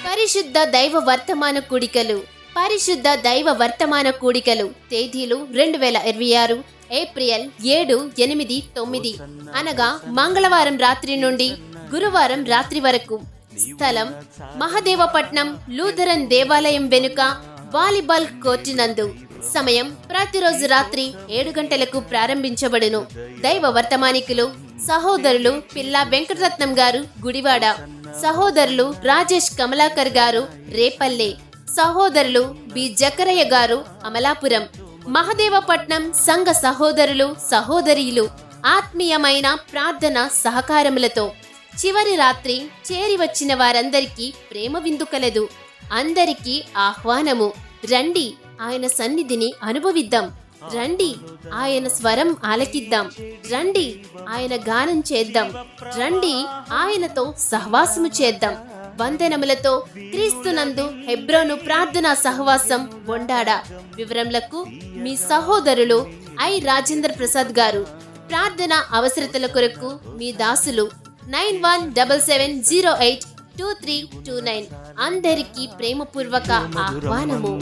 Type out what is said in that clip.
పరిశుద్ధ దైవ వర్తమాన కూడికలు. పరిశుద్ధ దైవ వర్తమాన కూడికలు తేదీలు 2026 ఏప్రిల్ 7, 8, 9 అనగా మంగళవారం రాత్రి నుండి గురువారం రాత్రి వరకు. స్థలం మహదేవపట్నం లూథరన్ దేవాలయం వెనుక వాలీబాల్ కోర్టు నందు. సమయం ప్రతిరోజు రాత్రి 7 గంటలకు ప్రారంభించబడును. దైవ వర్తమానికులు సహోదరులు పిల్లా వెంకటరత్నం గారు గుడివాడ, సహోదరులు రాజేష్ కమలాకర్ గారు రేపల్లె, సహోదరులు బి జకరయ్య గారు అమలాపురం. మహదేవపట్నం సంఘ సహోదరులు సహోదరీలు ఆత్మీయమైన ప్రార్థన సహకారములతో చివరి రాత్రి చేరి వచ్చిన వారందరికీ ప్రేమ విందు కలదు. అందరికీ ఆహ్వానము. రండి, ఆయన సన్నిధిని అనుభవిద్దాం. రండి, ఆయన స్వరం ఆలకిద్దాం. రండి, ఆయన గానం చేద్దాం. రండి, ఆయనతో సహవాసము చేద్దాం. వందనములతో క్రీస్తునందు హెబ్రోను ప్రార్థనా సహవాసం బొండాడ. వివరములకు మీ సహోదరులు ఐ రాజేంద్ర ప్రసాద్ గారు. ప్రార్థన అవసరతల కొరకు మీ దాసులు 9177082329. అందరికీ ప్రేమపూర్వక ఆహ్వానము.